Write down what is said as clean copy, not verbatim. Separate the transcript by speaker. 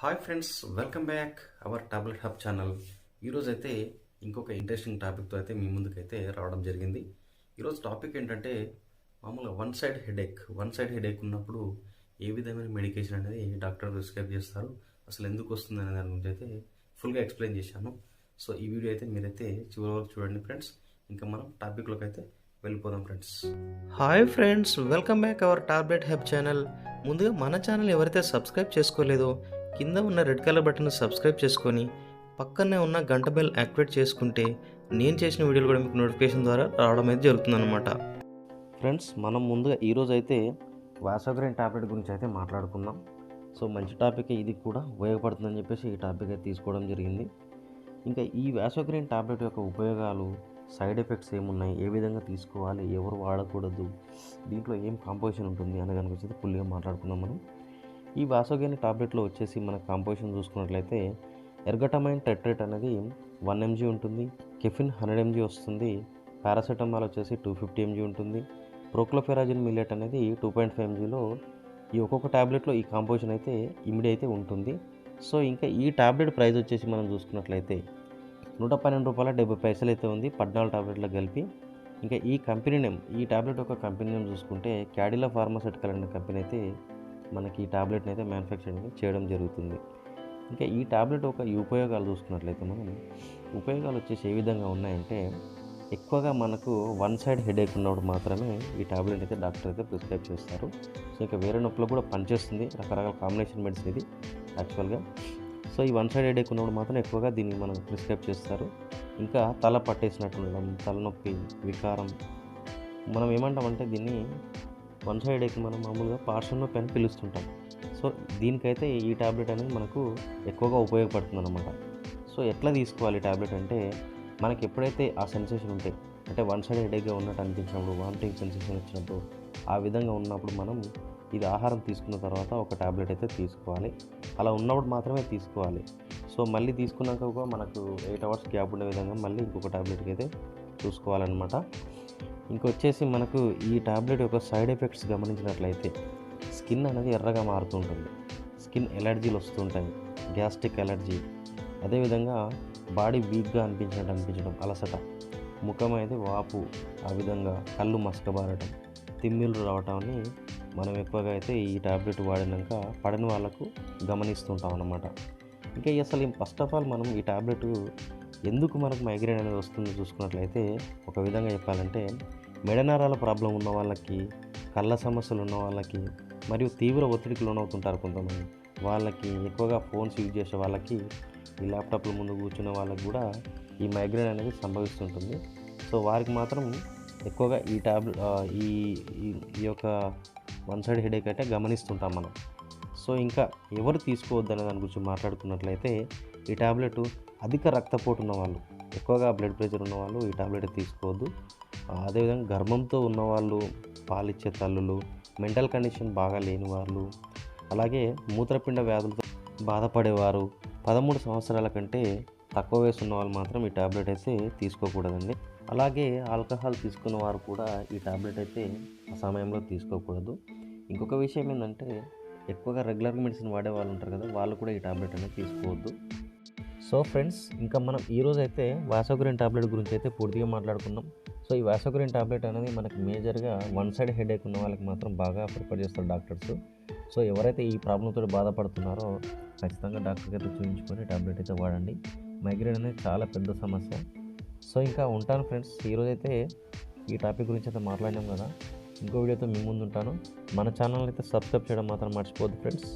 Speaker 1: Hi friends, welcome back our tablet hub channel. ఈరోజు అయితే ఇంకొక ఇంట్రెస్టింగ్ టాపిక్తో అయితే మీ ముందుకైతే రావడం జరిగింది. ఈరోజు టాపిక్ ఏంటంటే మామూలుగా వన్ సైడ్ హెడేక్ ఉన్నప్పుడు ఏ విధమైన మెడికేషన్ అనేది డాక్టర్ ప్రిస్క్రైబ్ చేస్తారు, అసలు ఎందుకు వస్తుంది అనే దాని గురించి అయితే ఫుల్గా ఎక్స్ప్లెయిన్ చేశాను. సో ఈ వీడియో అయితే మీరైతే చివరి వరకు చూడండి ఫ్రెండ్స్. ఇంకా మనం టాపిక్లోకి అయితే వెళ్ళిపోదాం friends.
Speaker 2: Hi friends, welcome back our tablet హెబ్ channel. ముందుగా మన ఛానల్ ఎవరైతే సబ్స్క్రైబ్ చేసుకోలేదో కింద ఉన్న రెడ్ కలర్ బటన్ సబ్స్క్రైబ్ చేసుకొని పక్కనే ఉన్న గంట బెల్ యాక్టివేట్ చేసుకుంటే నేను చేసిన వీడియోలు కూడా మీకు నోటిఫికేషన్ ద్వారా రావడం అయితే జరుగుతుందన్నమాట.
Speaker 1: ఫ్రెండ్స్, మనం ముందుగా ఈరోజు అయితే వాసోగ్రైన్ టాబ్లెట్ గురించి అయితే మాట్లాడుకుందాం. సో మంచి టాపిక్ ఇది కూడా ఉపయోగపడుతుందని చెప్పేసి ఈ టాపిక్ అయితే తీసుకోవడం జరిగింది. ఇంకా ఈ వాసోగ్రైన్ టాబ్లెట్ యొక్క ఉపయోగాలు, సైడ్ ఎఫెక్ట్స్ ఏమున్నాయి, ఏ విధంగా తీసుకోవాలి, ఎవరు వాడకూడదు, దీంట్లో ఏం కాంపోజిషన్ ఉంటుంది అనే దాని గురించి అయితే ఫుల్గా మాట్లాడుకుందాం మనం. ఈ వాసోగ్రైన్ టాబ్లెట్లో వచ్చేసి మన కాంపోజిషన్ చూసుకున్నట్లయితే ఎర్గటమైన్ టెట్రేట్ అనేది 1 mg ఉంటుంది, కెఫిన్ 100 mg వస్తుంది, పారాసెటమాల్ వచ్చేసి 250 mg ఉంటుంది, ప్రోక్లోఫెరాజిన్ మిల్లెట్ అనేది 2.5 mgలో ఈ ఒక్కొక్క టాబ్లెట్లో ఈ కాంపోజిషన్ అయితే ఇమిడి అయితే ఉంటుంది. సో ఇంకా ఈ టాబ్లెట్ ప్రైస్ వచ్చేసి మనం చూసుకున్నట్లయితే ₹112.70 అయితే ఉంది 14 టాబ్లెట్లకు కలిపి. ఇంకా ఈ కంపెనీ నేమ్, ఈ టాబ్లెట్ యొక్క కంపెనీ నేమ్ చూసుకుంటే క్యాడిలా ఫార్మాస్యూటికల్ అనే కంపెనీ అయితే మనకి ఈ టాబ్లెట్ని అయితే మ్యానుఫ్యాక్చరింగ్ చేయడం జరుగుతుంది. ఇంకా ఈ టాబ్లెట్ ఒక ఉపయోగాలు చూసుకున్నట్లయితే మనం ఉపయోగాలు వచ్చేసి ఏ విధంగా ఉన్నాయంటే, ఎక్కువగా మనకు వన్ సైడ్ హెడేక్ ఉన్నప్పుడు మాత్రమే ఈ టాబ్లెట్ అయితే డాక్టర్ అయితే ప్రిస్క్రైబ్ చేస్తారు. సో ఇంకా వేరే నొప్పులు కూడా పనిచేస్తుంది, రకరకాల కాంబినేషన్ మెడిసిన్ ఇది యాక్చువల్గా. సో ఈ వన్ సైడ్ హెడేక్ ఉన్నప్పుడు మాత్రం ఎక్కువగా దీన్ని మనం ప్రిస్క్రైబ్ చేస్తారు. ఇంకా తల పట్టేసినట్టు ఉండడం, తలనొప్పి, వికారం, మనం ఏమంటామంటే దీన్ని వన్ సైడ్ హెడేక్ మనం మామూలుగా పార్షల్ నొప్పి అని పిలుస్తుంటాం. సో దీనికైతే ఈ టాబ్లెట్ అనేది మనకు ఎక్కువగా ఉపయోగపడుతుంది అన్నమాట. సో ఎట్లా తీసుకోవాలి టాబ్లెట్ అంటే, మనకి ఎప్పుడైతే ఆ సెన్సేషన్ ఉంటే, అంటే వన్ సైడ్ హెడేక్గా ఉన్నట్టు అనిపించినప్పుడు, వామిటింగ్ సెన్సేషన్ వచ్చినప్పుడు, ఆ విధంగా ఉన్నప్పుడు మనం ఇది ఆహారం తీసుకున్న తర్వాత ఒక టాబ్లెట్ అయితే తీసుకోవాలి. అలా ఉన్నప్పుడు మాత్రమే తీసుకోవాలి. సో మళ్ళీ తీసుకున్నాక కూడా మనకు 8 hours గ్యాప్ ఉండే విధంగా మళ్ళీ ఇంకొక టాబ్లెట్కి అయితే చూసుకోవాలన్నమాట. ఇంకొచ్చేసి మనకు ఈ టాబ్లెట్ యొక్క సైడ్ ఎఫెక్ట్స్ గమనించినట్లయితే స్కిన్ అనేది ఎర్రగా మారుతుంటుంది, స్కిన్ ఎలర్జీలు వస్తుంటాయి, గ్యాస్ట్రిక్ ఎలర్జీ, అదేవిధంగా బాడీ వీక్గా అనిపించడం, అలసట, ముఖం అయితే వాపు, ఆ విధంగా కళ్ళు మసకబారటం, తిమ్మిళ్ళు రావటాన్ని మనం ఎక్కువగా అయితే ఈ టాబ్లెట్ వాడినాక పడని వాళ్ళకు గమనిస్తుంటాం అన్నమాట. ఇంకా అసలు ఫస్ట్ ఆఫ్ ఆల్ మనం ఈ టాబ్లెట్ ఎందుకు మనకు మైగ్రేన్ అనేది వస్తుందో చూసుకున్నట్లయితే, ఒక విధంగా చెప్పాలంటే మెడనరాల ప్రాబ్లం ఉన్న వాళ్ళకి, కళ్ళ సమస్యలు ఉన్న వాళ్ళకి, మరియు తీవ్ర ఒత్తిడికి లోనవుతుంటారు కొంతమంది, వాళ్ళకి, ఎక్కువగా ఫోన్స్ యూజ్ చేసే వాళ్ళకి, ఈ ల్యాప్టాప్ల ముందు కూర్చునే వాళ్ళకి కూడా ఈ మైగ్రేన్ అనేది సంభవిస్తుంటుంది. సో వారికి మాత్రం ఎక్కువగా ఈ టాబ్లెట్ ఈ యొక్క వన్ సైడ్ హెడేక్ అయితే గమనిస్తుంటాం మనం. సో ఇంకా ఎవరు తీసుకోవద్దు అనే దాని గురించి మాట్లాడుకున్నట్లయితే, ఈ టాబ్లెట్ అధిక రక్తపోటు ఉన్నవాళ్ళు, ఎక్కువగా బ్లడ్ ప్రెషర్ ఉన్నవాళ్ళు ఈ టాబ్లెట్ తీసుకోవద్దు. అదేవిధంగా గర్భంతో ఉన్నవాళ్ళు, పాలిచ్చే తల్లులు, మెంటల్ కండిషన్ బాగా లేని వాళ్ళు, అలాగే మూత్రపిండ వ్యాధులతో బాధపడేవారు, 13 సంవత్సరాల కంటే తక్కువ వయసు ఉన్న వాళ్ళు మాత్రం ఈ టాబ్లెట్ అయితే తీసుకోకూడదండి. అలాగే ఆల్కహాల్ తీసుకున్న వారు కూడా ఈ టాబ్లెట్ అయితే ఆ సమయంలో తీసుకోకూడదు. ఇంకొక విషయం ఏంటంటే, ఎక్కువగా రెగ్యులర్ మెడిసిన్ వాడే వాళ్ళు ఉంటారు కదా, వాళ్ళు కూడా ఈ టాబ్లెట్ అనేది తీసుకోవద్దు. సో ఫ్రెండ్స్, ఇంకా మనం ఈరోజు అయితే వాసోగ్రైన్ టాబ్లెట్ గురించి అయితే పూర్తిగా మాట్లాడుకున్నాం. సో ఈ వాసోగ్రైన్ టాబ్లెట్ అనేది మనకి మేజర్గా వన్ సైడ్ హెడేక్ ఉన్న వాళ్ళకి మాత్రం బాగా ప్రిఫర్ చేస్తారు డాక్టర్స్. సో ఎవరైతే ఈ ప్రాబ్లంతో బాధపడుతున్నారో ఖచ్చితంగా డాక్టర్కి అయితే చూపించుకొని టాబ్లెట్ అయితే వాడండి. మైగ్రేన్ అనేది చాలా పెద్ద సమస్య. సో ఇంకా ఉంటాను ఫ్రెండ్స్. ఈరోజైతే ఈ టాపిక్ గురించి అయితే మాట్లాడినాం కదా, ఇంకో వీడియోతో మీ ముందు ఉంటాను. మన ఛానల్ అయితే సబ్స్క్రైబ్ చేయడం మాత్రం మర్చిపోవద్దు ఫ్రెండ్స్.